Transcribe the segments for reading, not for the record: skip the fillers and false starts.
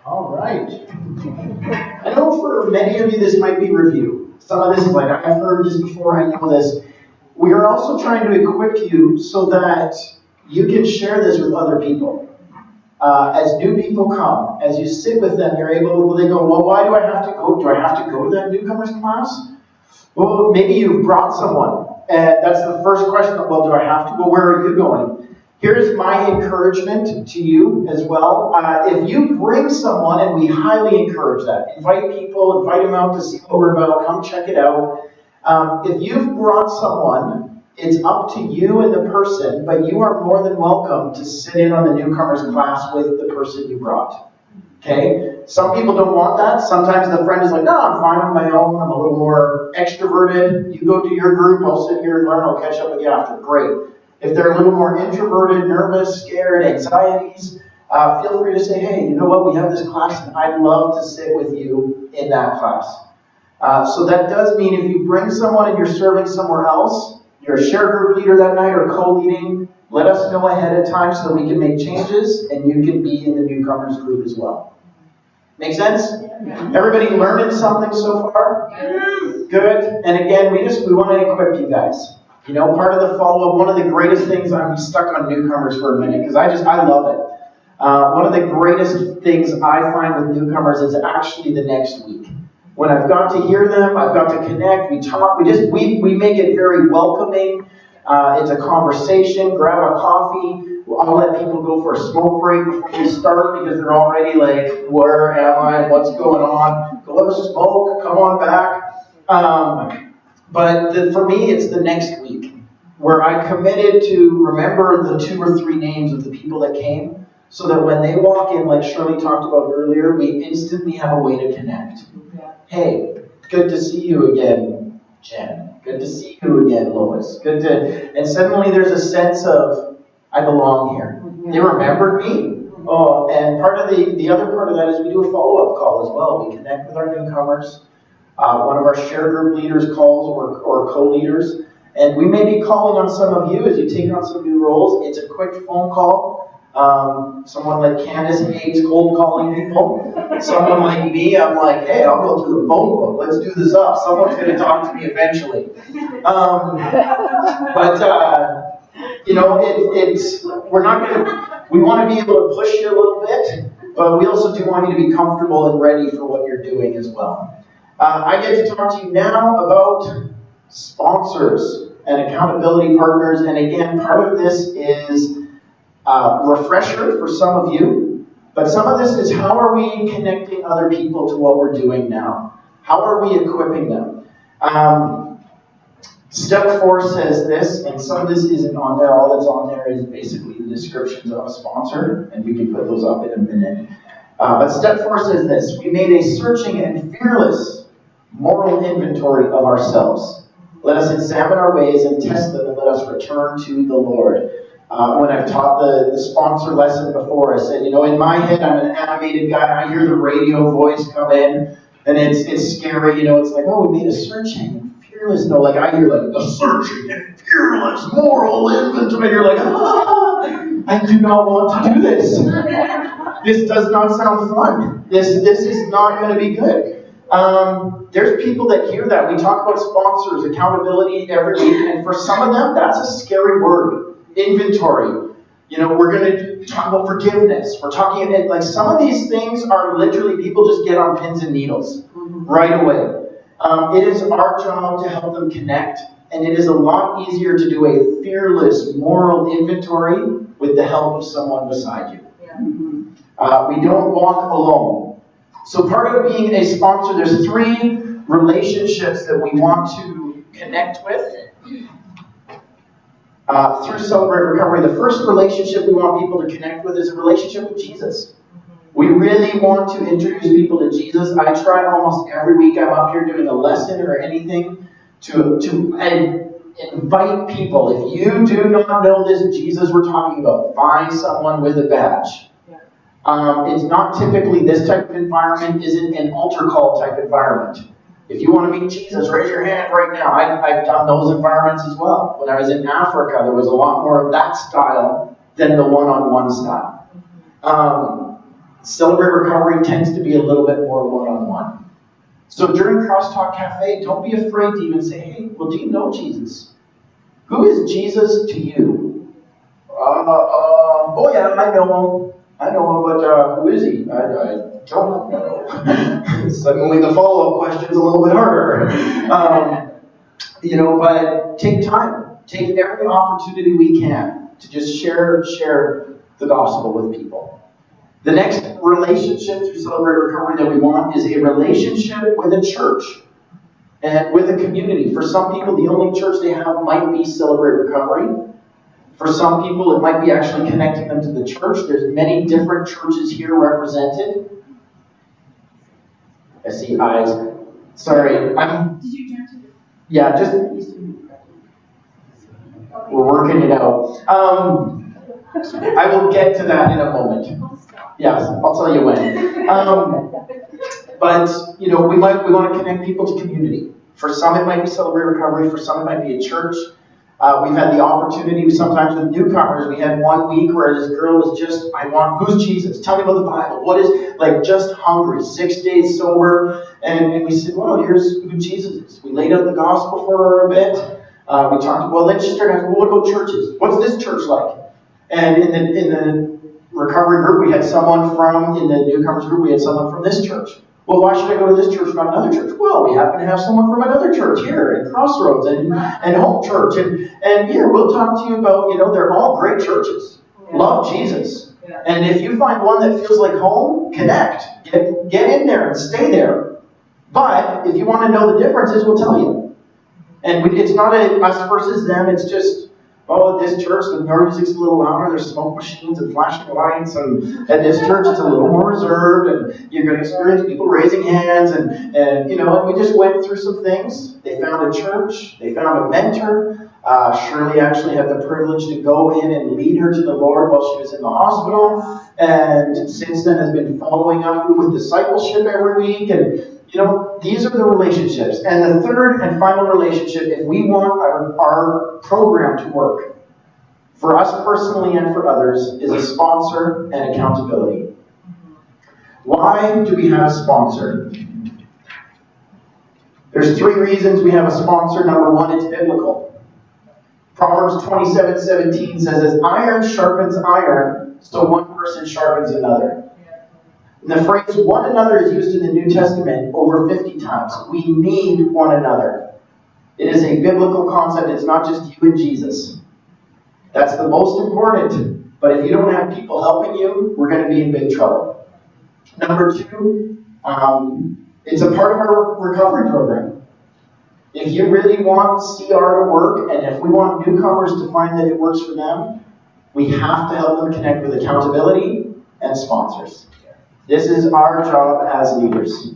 All right. I know for many of you this might be review. Some of this is like, I've heard this before, I know this. We are also trying to equip you so that you can share this with other people. As new people come, as you sit with them, you're able, they go, well, why do I have to go? Do I have to go to that newcomers class? Well, maybe you've brought someone. And that's the first question. Well, do I have to? Well, where are you going? Here's my encouragement to you as well. If you bring someone, and we highly encourage that, invite people, invite them out to see what we're about, come check it out. If you've brought someone, it's up to you and the person, but you are more than welcome to sit in on the newcomers class with the person you brought. Okay? Some people don't want that. Sometimes the friend is like, no, I'm fine on my own. I'm a little more extroverted. You go to your group. I'll sit here and learn. I'll catch up with you after. Great. If they're a little more introverted, nervous, scared, anxieties, feel free to say, hey, you know what? We have this class, and I'd love to sit with you in that class. So that does mean if you bring someone and you're serving somewhere else, you're a share group leader that night or co-leading, let us know ahead of time so that we can make changes and you can be in the newcomers group as well. Make sense? Yeah. Everybody learning something so far? Yeah. Good. And again, we want to equip you guys. You know, part of the follow-up, one of the greatest things, I'm stuck on newcomers for a minute because I love it. One of the greatest things I find with newcomers is actually the next week. When I've got to hear them, I've got to connect, we talk, we make it very welcoming. It's a conversation, grab a coffee. I'll let people go for a smoke break before we start because they're already like, where am I? What's going on? Go have a smoke, come on back. But for me, it's the next week where I committed to remember the 2 or 3 names of the people that came so that when they walk in, like Shirley talked about earlier, we instantly have a way to connect. Hey, good to see you again, Jen. Good to see you again, Lois. And suddenly there's a sense of, I belong here. They remembered me. Oh, and part of the other part of that is we do a follow-up call as well. We connect with our newcomers. One of our share group leaders calls or co-leaders. And we may be calling on some of you as you take on some new roles. It's a quick phone call. Someone like Candace hates cold calling people. Someone like me, I'm like, hey, I'll go through the phone book. Let's do this up. Someone's going to talk to me eventually. You know, we want to be able to push you a little bit, but we also do want you to be comfortable and ready for what you're doing as well. I get to talk to you now about sponsors and accountability partners. And again, part of this is refresher for some of you, but some of this is how are we connecting other people to what we're doing now? How are we equipping them? Step 4 says this, and some of this isn't on there. All that's on there is basically the descriptions of a sponsor, and we can put those up in a minute. But step 4 says this: we made a searching and fearless moral inventory of ourselves. Let us examine our ways and test them, and let us return to the Lord. When I've taught the sponsor lesson before, I said, you know, in my head, I'm an animated guy. I hear the radio voice come in, and it's scary. You know, it's like, oh, we made a searching and fearless. No, like I hear like the searching and fearless moral inventory. You're like, I do not want to do this. This does not sound fun. This is not going to be good. There's people that hear that. We talk about sponsors, accountability every week, and for some of them, that's a scary word. Inventory. You know, we're going to talk about forgiveness. We're talking, like, some of these things are literally, people just get on pins and needles right away. It is our job to help them connect, and it is a lot easier to do a fearless moral inventory with the help of someone beside you. Yeah. We don't walk alone. So part of being a sponsor, there's 3 relationships that we want to connect with. Through Celebrate Recovery, the first relationship we want people to connect with is a relationship with Jesus. We really want to introduce people to Jesus. I try almost every week I'm up here doing a lesson or anything to invite people. If you do not know this Jesus we're talking about, find someone with a badge. It's not typically this type of environment, isn't an altar call type environment. If you want to meet Jesus, raise your hand right now. I've done those environments as well. When I was in Africa, there was a lot more of that style than the one-on-one style. Celebrate Recovery tends to be a little bit more one-on-one. So during Crosstalk Cafe, don't be afraid to even say, hey, well, do you know Jesus? Who is Jesus to you? Oh yeah, I know him. But who is he? I don't know. Suddenly the follow-up question's a little bit harder. But take time. Take every opportunity we can to just share the gospel with people. The next relationship through Celebrate Recovery that we want is a relationship with a church and with a community. For some people, the only church they have might be Celebrate Recovery. For some people, it might be actually connecting them to the church. There's many different churches here represented. I see eyes. Sorry, Did you turn to? Yeah, just we're working it out. I will get to that in a moment. Yes, I'll tell you when. But we want to connect people to community. For some, it might be Celebrate Recovery. For some, it might be a church. We've had the opportunity sometimes with newcomers. We had 1 week where this girl was just, who's Jesus? Tell me about the Bible. What is, just hungry, 6 days sober. And we said, well, here's who Jesus is. We laid out the gospel for her a bit. We talked, then she started asking, well, what about churches? What's this church like? And in the recovery group, we had someone in the newcomers group, we had someone from this church. Well, why should I go to this church, not another church? Well, we happen to have someone from another church here at Crossroads and Home Church. And here, we'll talk to you about, they're all great churches. Yeah. Love Jesus. Yeah. And if you find one that feels like home, connect. Get in there and stay there. But if you want to know the differences, we'll tell you. And it's not us versus them, it's just, this church, the music's a little louder, there's smoke machines and flashing lights, and at this church it's a little more reserved, and you're going to experience people raising hands, and we just went through some things. They found a church, they found a mentor. Shirley actually had the privilege to go in and lead her to the Lord while she was in the hospital, and since then has been following up with discipleship every week, and these are the relationships. And the third and final relationship, if we want our program to work, for us personally and for others, is a sponsor and accountability. Why do we have a sponsor? There's 3 reasons we have a sponsor. Number 1, it's biblical. Proverbs 27:17 says, as iron sharpens iron, so one person sharpens another. And the phrase one another is used in the New Testament over 50 times. We need one another. It is a biblical concept. It's not just you and Jesus. That's the most important. But if you don't have people helping you, we're going to be in big trouble. Number 2, it's a part of our recovery program. If you really want CR to work, and if we want newcomers to find that it works for them, we have to help them connect with accountability and sponsors. This is our job as leaders.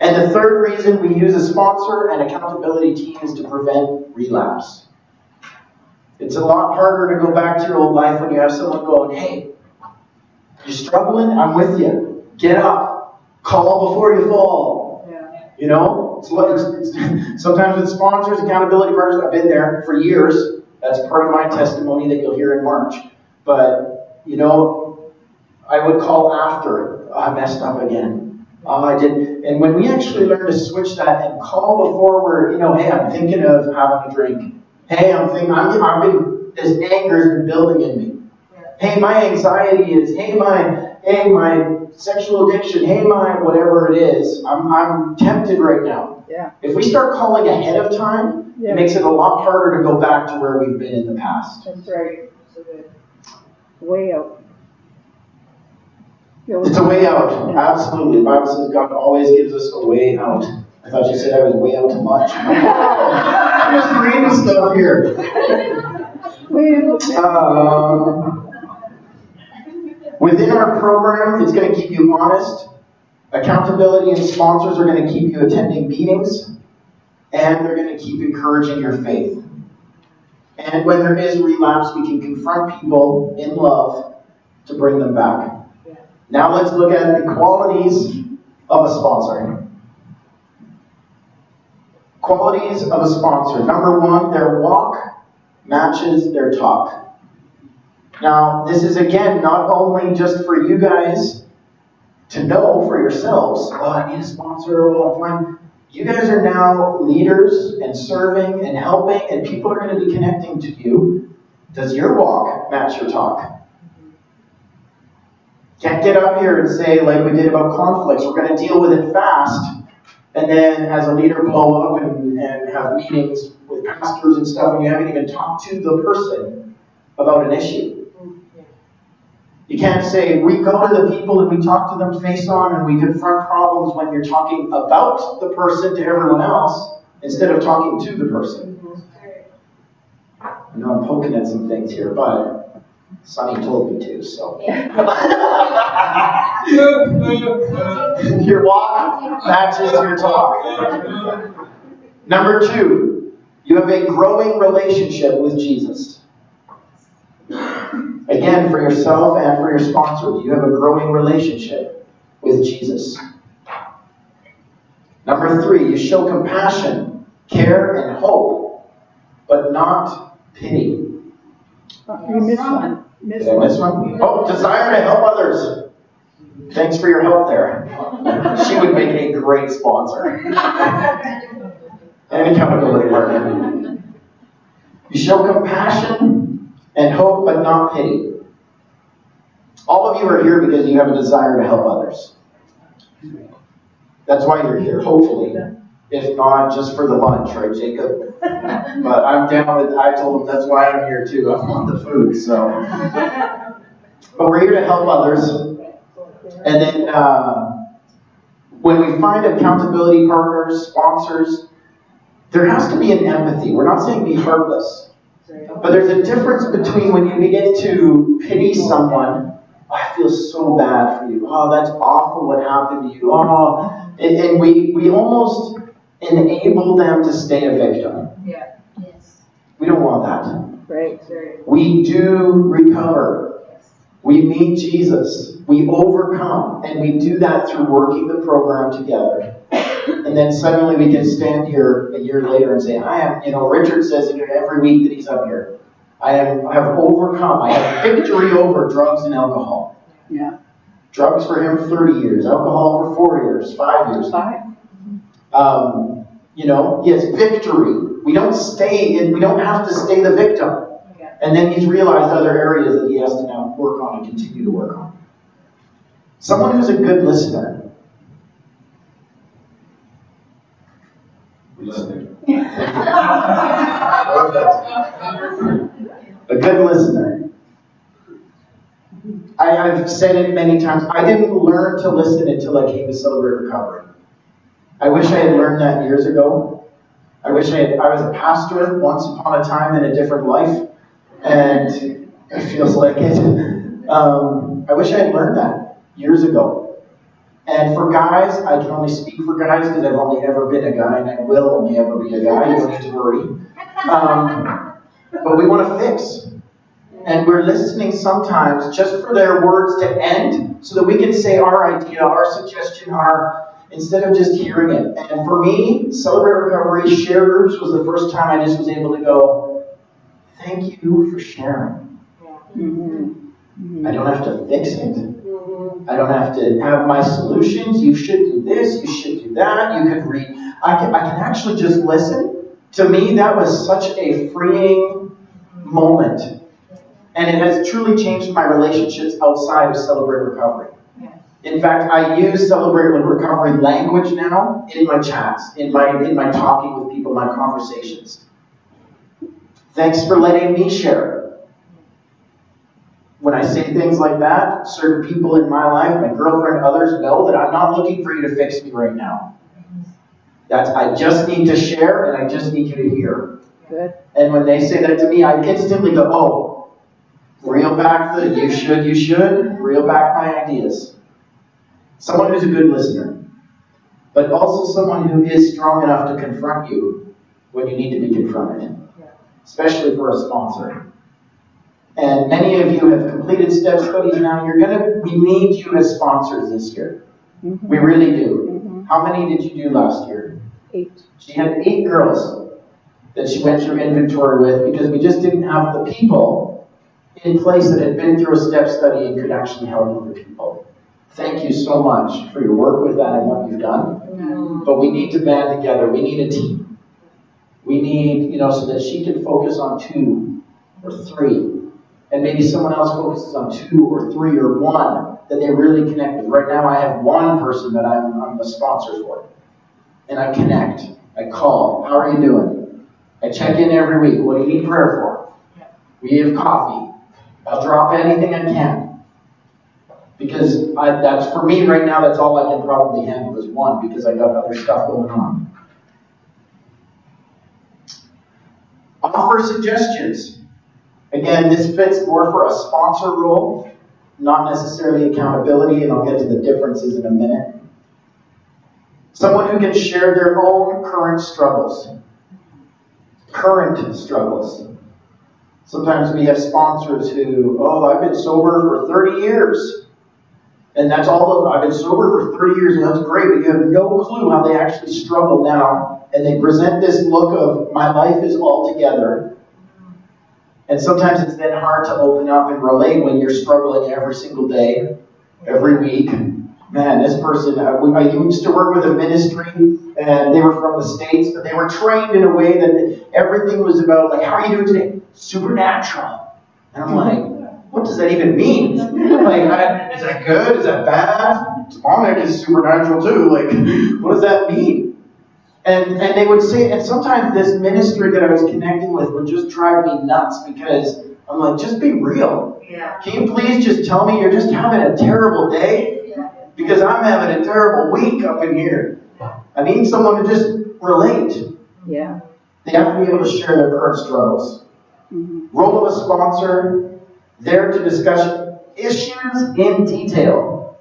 And the third reason we use a sponsor and accountability team is to prevent relapse. It's a lot harder to go back to your old life when you have someone going, hey, you're struggling? I'm with you. Get up. Call before you fall. Yeah. It's sometimes with sponsors, accountability partners, I've been there for years. That's part of my testimony that you'll hear in March. But, I would call after, I messed up again. I did. And when we actually learn to switch that and call before we're, hey, I'm thinking of having a drink. Hey, this anger has been building in me. Hey, my anxiety is, hey, my sexual addiction, hey, my whatever it is, I'm tempted right now. Yeah. If we start calling ahead of time, it makes it a lot harder to go back to where we've been in the past. That's right. So good. Way out. It's a way out. Absolutely. The Bible says God always gives us a way out. I thought you said I was way out to lunch. I'm just reading stuff here. Within our program, it's going to keep you honest. Accountability and sponsors are going to keep you attending meetings. And they're going to keep encouraging your faith. And when there is relapse, we can confront people in love to bring them back. Now let's look at the qualities of a sponsor. Qualities of a sponsor. Number 1, their walk matches their talk. Now, this is again not only just for you guys, to know for yourselves, oh, I need a sponsor, oh, I'm fine. You guys are now leaders and serving and helping, and people are going to be connecting to you. Does your walk match your talk? Can't get up here and say, like we did about conflicts, we're going to deal with it fast, and then as a leader blow up and have meetings with pastors and stuff, and you haven't even talked to the person about an issue. You can't say, we go to the people and we talk to them face on and we confront problems when you're talking about the person to everyone else instead of talking to the person. I know I'm poking at some things here, but Sonny told me to, so. Your walk matches your talk. Number 2, you have a growing relationship with Jesus. Again, for yourself and for your sponsor, you have a growing relationship with Jesus. Number 3, you show compassion, care, and hope, but not pity. You missed one. Did I miss one? Oh, desire to help others. Thanks for your help there. She would make a great sponsor. And accountability partner. You show compassion and hope, but not pity. All of you are here because you have a desire to help others. That's why you're here, hopefully. If not, just for the lunch, right, Jacob? But I'm down with, I told him that's why I'm here too. I want the food, so. But we're here to help others. And then when we find accountability partners, sponsors, there has to be an empathy. We're not saying be heartless. But there's a difference between when you begin to pity someone, oh, I feel so bad for you. Oh, that's awful what happened to you. Oh, and we almost enable them to stay a victim. Yeah. Yes. We don't want that. Right. We do recover. We meet Jesus. We overcome. And we do that through working the program together. And then suddenly we can stand here a year later and say, Richard says it every week that he's up here. I have overcome. I have victory over drugs and alcohol. Yeah. Drugs for him 30 years. Alcohol for 4 years, 5 years. 5. He has victory. We don't have to stay the victim. And then he's realized other areas that he has to now work on and continue to work on. Someone who's a good listener. A good listener. I've said it many times. I didn't learn to listen until I came to Celebrate Recovery. I wish I had learned that years ago. I was a pastor once upon a time in a different life, and it feels like it. I wish I had learned that years ago. And for guys, I can only speak for guys because I've only ever been a guy, and I will only ever be a guy. You don't need to worry. But we want to fix. And we're listening sometimes just for their words to end so that we can say our idea, our suggestion, instead of just hearing it. And for me, Celebrate Recovery Share Groups was the first time I just was able to go, thank you for sharing. I don't have to fix it. I don't have to have my solutions. You should do this. You should do that. You could read. I can actually just listen. To me, that was such a freeing moment. And it has truly changed my relationships outside of Celebrate Recovery. In fact, I use Celebrate Recovery language now in my chats, in my talking with people, my conversations. Thanks for letting me share. When I say things like that, certain people in my life, my girlfriend, others know that I'm not looking for you to fix me right now. I just need to share, and I just need you to hear. Good. And when they say that to me, I instantly go, oh, reel back the you should, reel back my ideas. Someone who's a good listener, but also someone who is strong enough to confront you when you need to be confronted, especially for a sponsor. And many of you have completed step studies now. We need you as sponsors this year. Mm-hmm. We really do. Mm-hmm. How many did you do last year? 8. She had 8 girls that she went through inventory with because we just didn't have the people in place that had been through a step study and could actually help other people. Thank you so much for your work with that and what you've done. But we need to band together. We need a team. We need, so that she can focus on 2 or 3. And maybe someone else focuses on 2 or 3 or 1 that they really connect with. Right now I have 1 person that I'm the sponsor for. And I connect. I call. How are you doing? I check in every week. What do you need prayer for? We have coffee. I'll drop anything I can. Because that's for me right now, that's all I can probably handle is 1 because I got other stuff going on. Offer suggestions. Again, this fits more for a sponsor role, not necessarily accountability, and I'll get to the differences in a minute. Someone who can share their own current struggles. Current struggles. Sometimes we have sponsors who, I've been sober for 30 years. And that's all I've been sober for 30 years, and that's great, but you have no clue how they actually struggle now. And they present this look of, my life is all together. And sometimes it's then hard to open up and relate when you're struggling every single day, every week. Man, this person, I used to work with a ministry, and they were from the States, but they were trained in a way that everything was about, like, how are you doing today? Supernatural. And I'm like, what does that even mean? Like, is that good? Is that bad? Demonic is supernatural too. Like, what does that mean? And they would say, and sometimes this ministry that I was connecting with would just drive me nuts because I'm like, just be real. Yeah. Can you please just tell me you're just having a terrible day? Because I'm having a terrible week up in here. I need someone to just relate. Yeah. They have to be able to share their current struggles. Mm-hmm. Role of a sponsor, there to discuss issues in detail.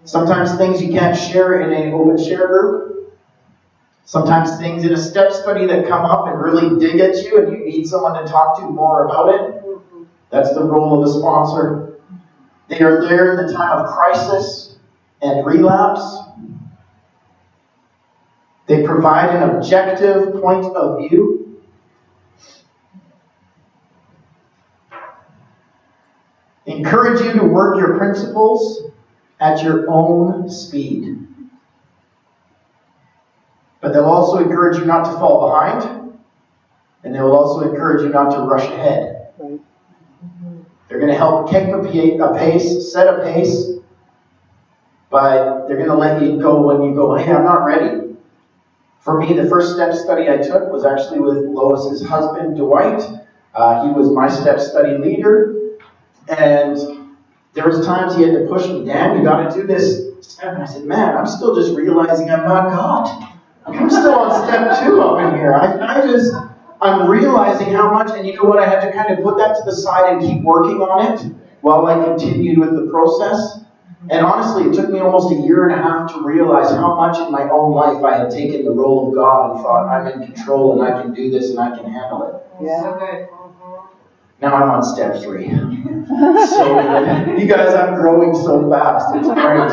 Sometimes things you can't share in an open share group. Sometimes things in a step study that come up and really dig at you and you need someone to talk to more about it. That's the role of a sponsor. They are there in the time of crisis and relapse. They provide an objective point of view. Encourage you to work your principles at your own speed. But they'll also encourage you not to fall behind, and they will also encourage you not to rush ahead. Right. They're going to help keep a pace, set a pace, but they're going to let you go when you go, hey, I'm not ready. For me, the first step study I took was actually with Lois's husband, Dwight. He was my step study leader, and there was times he had to push me, Dan, you got to do this step. And I said, man, I'm still just realizing I'm not God. I'm still on step 2 up in here. I'm realizing how much, and you know what, I had to kind of put that to the side and keep working on it while I continued with the process. And honestly, it took me almost a year and a half to realize how much in my own life I had taken the role of God and thought, I'm in control and I can do this and I can handle it. Yeah. So good. Now I'm on step 3. So you guys, I'm growing so fast. It's great.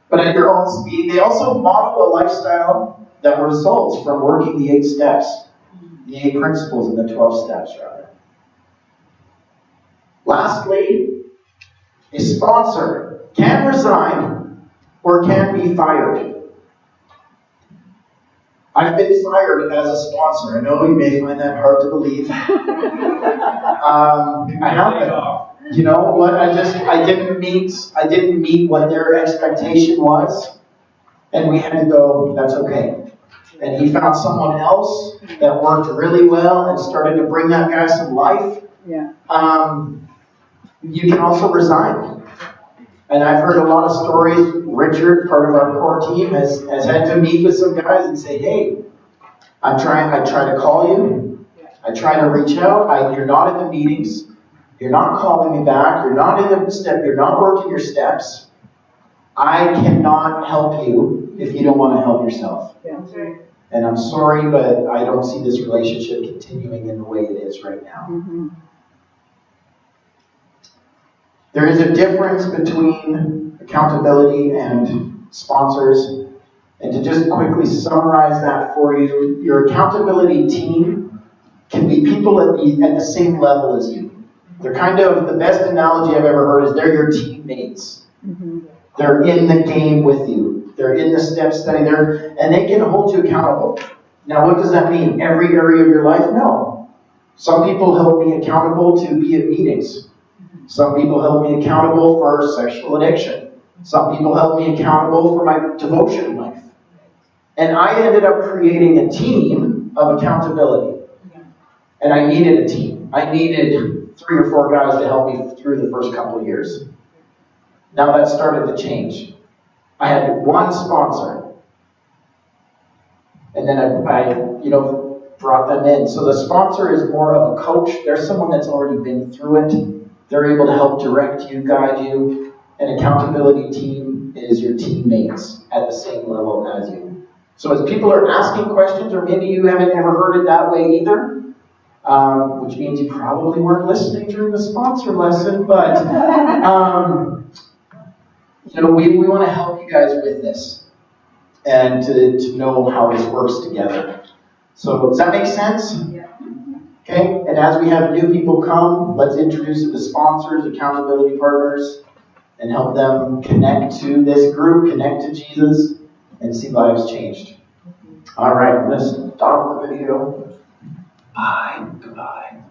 But at your own speed, they also model a lifestyle that results from working the 8 steps, the 8 principles and the 12 steps, rather. Lastly, a sponsor can resign or can be fired. I've been fired as a sponsor. I know you may find that hard to believe. I haven't. You know what? I didn't meet what their expectation was, and we had to go. That's okay. And he found someone else that worked really well and started to bring that guy some life. Yeah. You can also resign. And I've heard a lot of stories. Richard, part of our core team, has had to meet with some guys and say, hey, I try to call you. I try to reach out. You're not in the meetings. You're not calling me back. You're not in the step. You're not working your steps. I cannot help you if you don't want to help yourself. Yeah. And I'm sorry, but I don't see this relationship continuing in the way it is right now. Mm-hmm. There is a difference between accountability and sponsors. And to just quickly summarize that for you, your accountability team can be people at the same level as you. They're kind of, the best analogy I've ever heard is they're your teammates. They're in the game with you. They're in the step study, and they can hold you accountable. Now, what does that mean? Every area of your life? No. Some people help me accountable to be at meetings. Some people help me accountable for sexual addiction. Some people help me accountable for my devotion life. And I ended up creating a team of accountability. And I needed a team. I needed 3 or 4 guys to help me through the first couple of years. Now that started to change. I had one sponsor. And then I brought them in. So the sponsor is more of a coach. There's someone that's already been through it. They're able to help direct you, guide you. An accountability team is your teammates at the same level as you. So as people are asking questions, or maybe you haven't ever heard it that way either, which means you probably weren't listening during the sponsor lesson, but we want to help you guys with this and to know how this works together. So does that make sense? Yeah. Okay, and as we have new people come, let's introduce them to sponsors, accountability partners, and help them connect to this group, connect to Jesus, and see lives changed. All right, let's stop the video. Bye. Goodbye.